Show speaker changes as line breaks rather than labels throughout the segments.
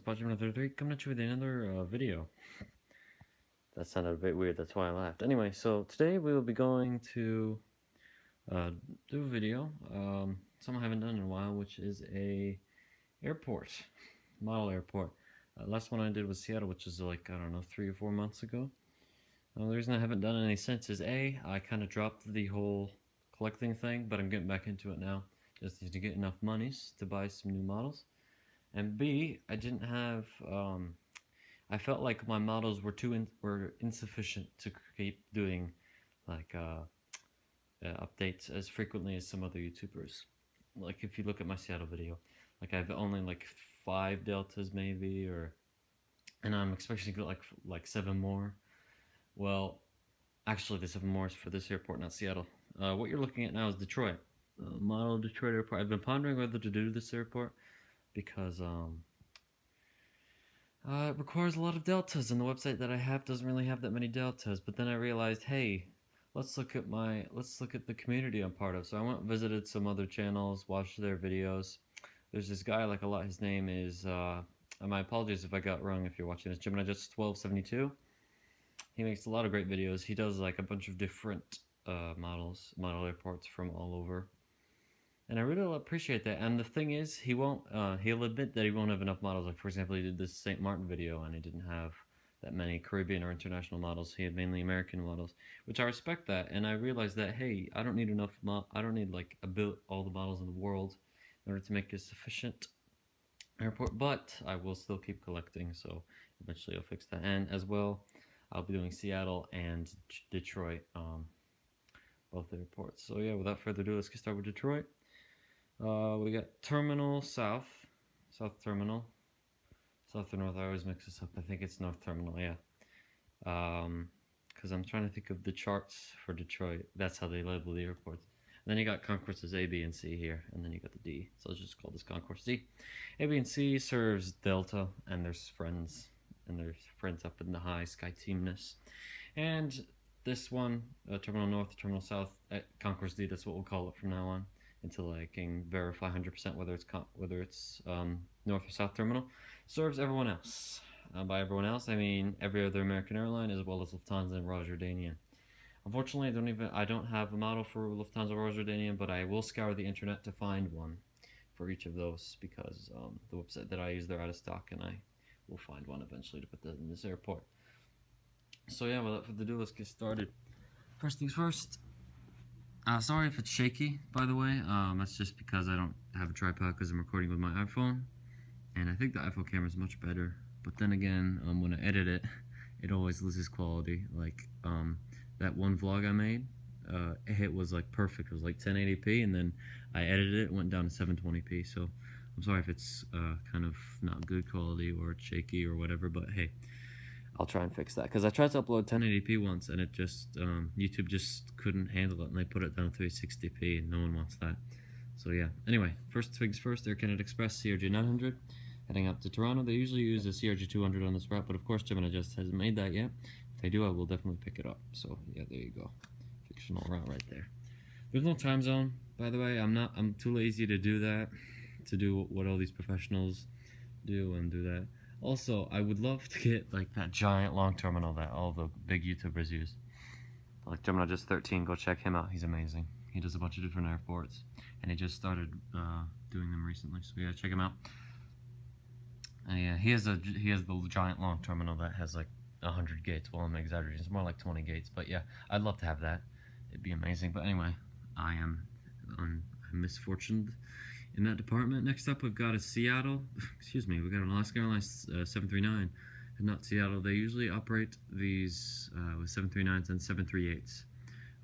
Metropolitan 33 coming at you with another video. That sounded a bit weird, that's why I laughed. Anyway, so today we will be going to do a video, something I haven't done in a while, which is a airport, model airport. Last one I did was Seattle, which is like, I don't know, 3 or 4 months ago. The reason I haven't done any since is I kind of dropped the whole collecting thing, but I'm getting back into it now. Just need to get enough monies to buy some new models. And B, I didn't have, I felt like my models were insufficient to keep doing like updates as frequently as some other YouTubers. Like if you look at my Seattle video, like I've only like 5 deltas maybe, and I'm expecting to get like 7 more. Well, actually the 7 more is for this airport, not Seattle. What you're looking at now is Detroit. Model Detroit airport. I've been pondering whether to do this airport because it requires a lot of deltas, and the website that I have doesn't really have that many deltas. But then I realized, hey, let's look at the community I'm part of. So I went and visited some other channels, watched their videos. There's this guy I like a lot. His name is my apologies if I got wrong if you're watching this. Gemini Just 1272. He makes a lot of great videos. He does like a bunch of different model airports from all over. And I really appreciate that. And the thing is, he'll admit that he won't have enough models. Like, for example, he did this St. Martin video, and he didn't have that many Caribbean or international models. He had mainly American models, which I respect that. And I realized that, hey, I don't need I don't need, like, all the models in the world in order to make a sufficient airport. But I will still keep collecting, so eventually I'll fix that. And as well, I'll be doing Seattle and Detroit, both airports. So yeah, without further ado, let's get started with Detroit. We got Terminal South Terminal, South or North. I always mix this up. I think it's North Terminal, yeah. Because I'm trying to think of the charts for Detroit. That's how they label the airports. And then you got concourses A, B, and C here, and then you got the D. So let's just call this concourse D. A, B, and C serves Delta, and there's friends up in the high sky teamness. And this one, Terminal North, Terminal South, concourse D. That's what we'll call it from now on, until I can verify 100% whether it's North or South Terminal, serves everyone else. By everyone else, I mean every other American airline, as well as Lufthansa and Rotterdam. Unfortunately, I don't have a model for Lufthansa or Rotterdam, but I will scour the internet to find one for each of those, because the website that I use, they're out of stock, and I will find one eventually to put that in this airport. So yeah, without further ado, let's get started. First things first. Sorry if it's shaky, by the way. That's just because I don't have a tripod because I'm recording with my iPhone. And I think the iPhone camera is much better. But then again, when I edit it, it always loses quality. Like, that one vlog I made, it was like perfect. It was like 1080p, and then I edited it, went down to 720p. So I'm sorry if it's kind of not good quality or it's shaky or whatever, but hey, I'll try and fix that, because I tried to upload 1080p once, and it just YouTube just couldn't handle it, and they put it down to 360p, and no one wants that. So yeah. Anyway, first things first. Air Canada Express CRJ 900 heading out to Toronto. They usually use a CRJ 200 on this route, but of course Gemini just hasn't made that yet. If they do, I will definitely pick it up. So yeah, there you go. Fictional route right there. There's no time zone, by the way. I'm too lazy to do that, to do what all these professionals do and do that. Also, I would love to get like that giant long terminal that all the big YouTubers use. Like Gemini Just 13, go check him out. He's amazing. He does a bunch of different airports, and he just started doing them recently. So yeah, check him out. And yeah, he has the giant long terminal that has like 100 gates. Well, I'm exaggerating. It's more like 20 gates. But yeah, I'd love to have that. It'd be amazing. But anyway, I'm misfortunate in that department. Next up, we've got a Seattle. Excuse me. We've got an Alaska Airlines 739, and not Seattle. They usually operate these with 739s and 738s.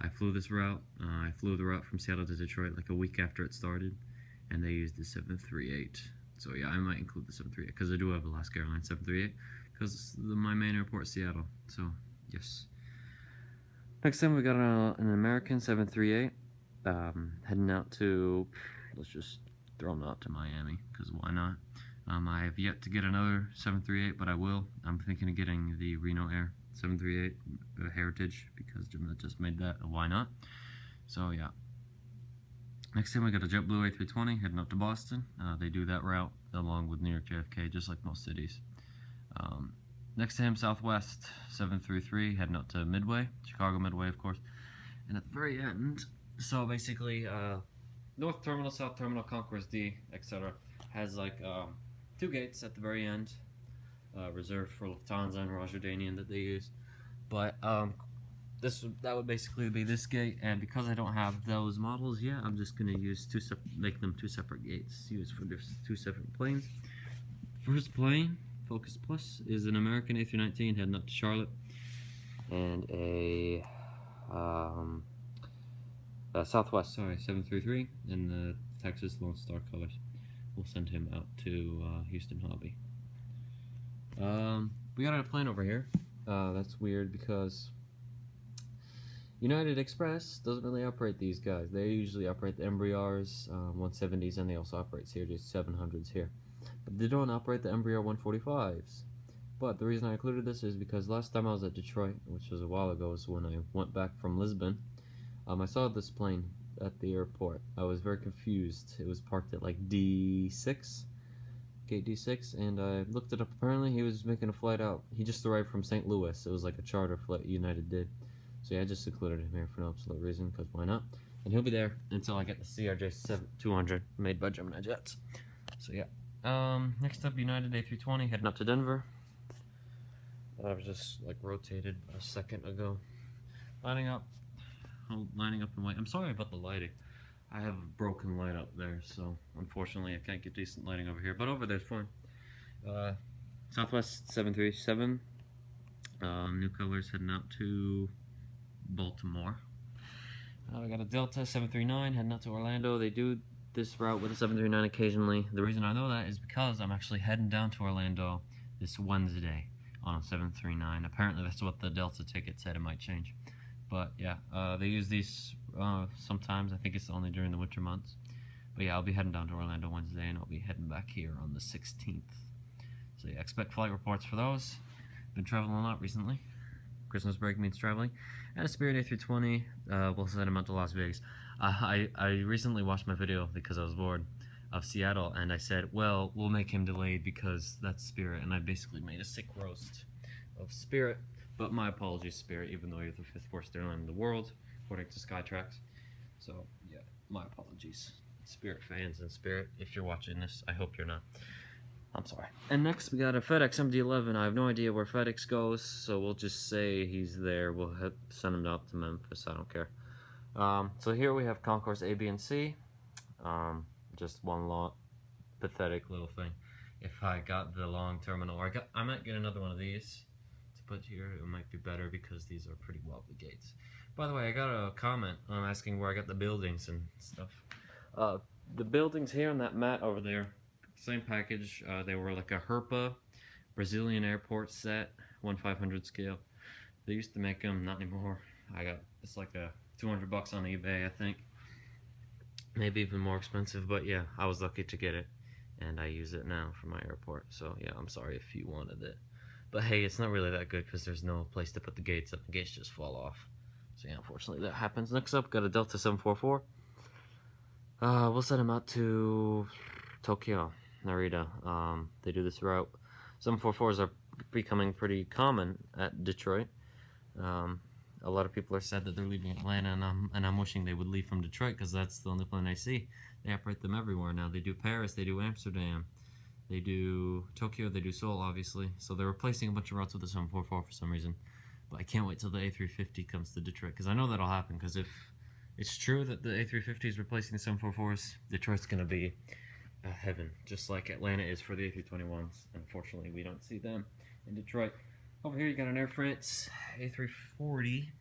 I flew this route. I flew the route from Seattle to Detroit like a week after it started, and they used the 738. So yeah, I might include the 738 because I do have Alaska Airlines 738 because my main airport is Seattle. So yes. Next time we got an American 738 heading out to, let's just throw them out to Miami, because why not? I have yet to get another 738, but I will. I'm thinking of getting the Reno Air 738 Heritage, because Jim just made that. Why not? So yeah. Next time we got a JetBlue A320 heading up to Boston. They do that route along with New York JFK, just like most cities. Next to him, Southwest 733 heading up to Midway, Chicago Midway, of course. And at the very end, so basically, North Terminal, South Terminal, Concourse D, etc., has like 2 gates at the very end, reserved for Lufthansa and Rotterdam that they use. But that would basically be this gate, and because I don't have those models yet, I'm just gonna use make them 2 separate gates, used for 2 separate planes. First plane, Focus Plus, is an American A319 heading up to Charlotte, and a Southwest, 733 in the Texas Lone Star colors. We'll send him out to Houston Hobby. We got a plane over here. That's weird because United Express doesn't really operate these guys. They usually operate the Embraers, 170s, and they also operate CRJ700s here. But they don't operate the Embraer 145s. But the reason I included this is because last time I was at Detroit, which was a while ago, is when I went back from Lisbon. I saw this plane at the airport. I was very confused. It was parked at like D6, gate D6, and I looked it up. Apparently he was making a flight out. He just arrived from St. Louis. It was like a charter flight United did. So yeah, I just included him here for no absolute reason, because why not? And he'll be there until I get the CRJ200 made by Gemini Jets. So yeah. Next up, United A320 heading up to Denver. I was just like rotated a second ago. Lining up and wait. I'm sorry about the lighting. I have a broken light up there, so unfortunately I can't get decent lighting over here. But over there's fine. Southwest 737. New colors heading out to Baltimore. We got a Delta 739 heading out to Orlando. They do this route with a 739 occasionally. The reason I know that is because I'm actually heading down to Orlando this Wednesday on a 739. Apparently that's what the Delta ticket said. It might change. But yeah, they use these sometimes. I think it's only during the winter months. But yeah, I'll be heading down to Orlando Wednesday, and I'll be heading back here on the 16th. So yeah, expect flight reports for those. Been traveling a lot recently. Christmas break means traveling. And a Spirit A320, we'll send him out to Las Vegas. I recently watched my video because I was bored of Seattle, and I said, well, we'll make him delayed because that's Spirit, and I basically made a sick roast of Spirit. But my apologies, Spirit, even though you're the 5th worst airline in the world, according to Skytrax. So, yeah, my apologies. Spirit fans and Spirit, if you're watching this, I hope you're not. I'm sorry. And next we got a FedEx MD-11. I have no idea where FedEx goes, so we'll just say he's there. We'll send him up to Memphis. I don't care. So here we have Concourse A, B, and C. Just one long, pathetic little thing. If I got the long terminal, or I might get another one of these to put here. It might be better because these are pretty wobbly gates. By the way, I got a comment asking where I got the buildings and stuff. The buildings here on that mat over there, same package. They were like a Herpa Brazilian airport set, 1/500 scale. They used to make them, not anymore. It's like a $200 on eBay, I think. Maybe even more expensive, but yeah, I was lucky to get it, and I use it now for my airport. So yeah, I'm sorry if you wanted it, but hey, it's not really that good because there's no place to put the gates up. The gates just fall off. So yeah, unfortunately that happens. Next up, got a Delta 744. We'll send them out to Tokyo, Narita. They do this route. 744s are becoming pretty common at Detroit. A lot of people are sad that they're leaving Atlanta, and I'm wishing they would leave from Detroit because that's the only plane I see. They operate them everywhere now. They do Paris, they do Amsterdam, they do Tokyo, they do Seoul, obviously. So they're replacing a bunch of routes with the 744 for some reason. But I can't wait till the A350 comes to Detroit because I know that'll happen. Because if it's true that the A350 is replacing the 744s, Detroit's gonna be heaven, just like Atlanta is for the A321s. Unfortunately, we don't see them in Detroit. Over here you got an Air France A340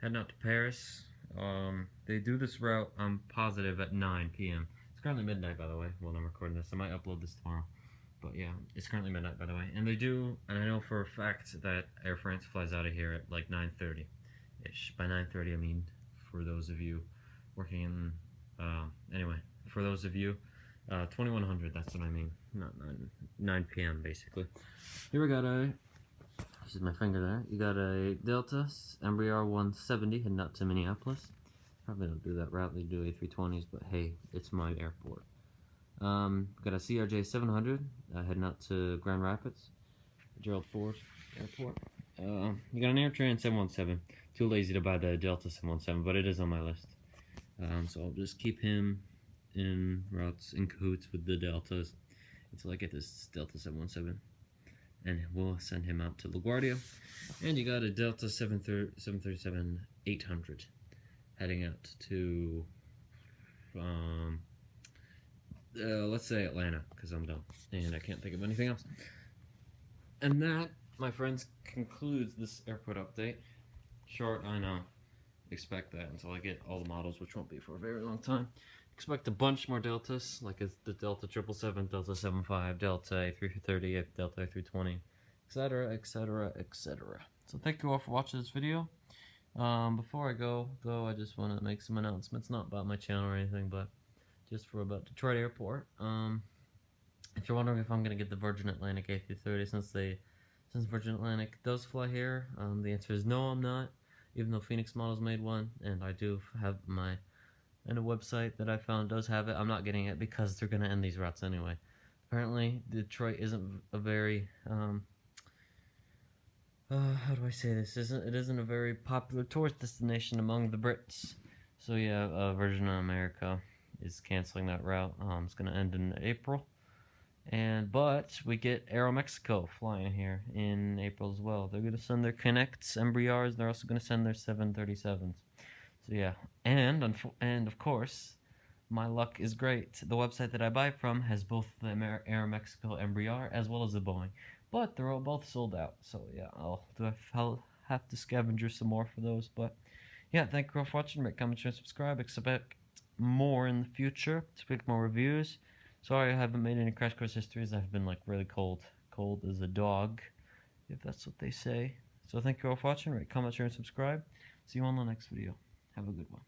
heading out to Paris. They do this route, I'm positive, at 9 p.m. It's currently midnight, by the way, when I'm recording this. I might upload this tomorrow. But yeah, it's currently midnight, by the way. And they do, and I know for a fact that Air France flies out of here at like 9:30-ish. By 9:30, I mean, for those of you working in, anyway, for those of you, 2100, that's what I mean. Not 9 p.m. basically. Here we got this is my finger there. You got a Delta Embraer 170 heading out to Minneapolis. Probably don't do that route. They do A320s, but hey, it's my airport. Got a CRJ 700 heading out to Grand Rapids, Gerald Ford Airport. You got an AirTran 717. Too lazy to buy the Delta 717, but it is on my list. So I'll just keep him in routes in cahoots with the Deltas until I get this Delta 717. And we'll send him out to LaGuardia. And you got a Delta 737 800 heading out to, let's say Atlanta, because I'm done. And I can't think of anything else. And that, my friends, concludes this airport update. Short, I know. Expect that until I get all the models, which won't be for a very long time. Expect a bunch more Deltas, like the Delta 777, Delta 75, Delta A330, Delta A320, etc., etc., etc. So thank you all for watching this video. Before I go, though, I just want to make some announcements, not about my channel or anything, but just for about Detroit Airport. If you're wondering if I'm going to get the Virgin Atlantic A330 since Virgin Atlantic does fly here, the answer is no, I'm not. Even though Phoenix Models made one, and I do have and a website that I found does have it, I'm not getting it because they're going to end these routes anyway. Apparently, Detroit isn't a very, how do I say this? It isn't a very popular tourist destination among the Brits. So yeah, Virgin America is canceling that route. It's going to end in April. But we get Aeromexico flying here in April as well. They're going to send their Connects, Embraers. They're also going to send their 737s. So yeah, and of course, my luck is great. The website that I buy from has both the Aeromexico Embraer as well as the Boeing, but they're all both sold out. So yeah, I'll have to scavenge some more for those. But yeah, thank you all for watching. Rate, comment, share, subscribe. Expect more in the future. Expect more reviews. Sorry I haven't made any Crash Course histories. I've been like really cold as a dog, if that's what they say. So thank you all for watching. Rate, comment, share, and subscribe. See you on the next video. Have a good one.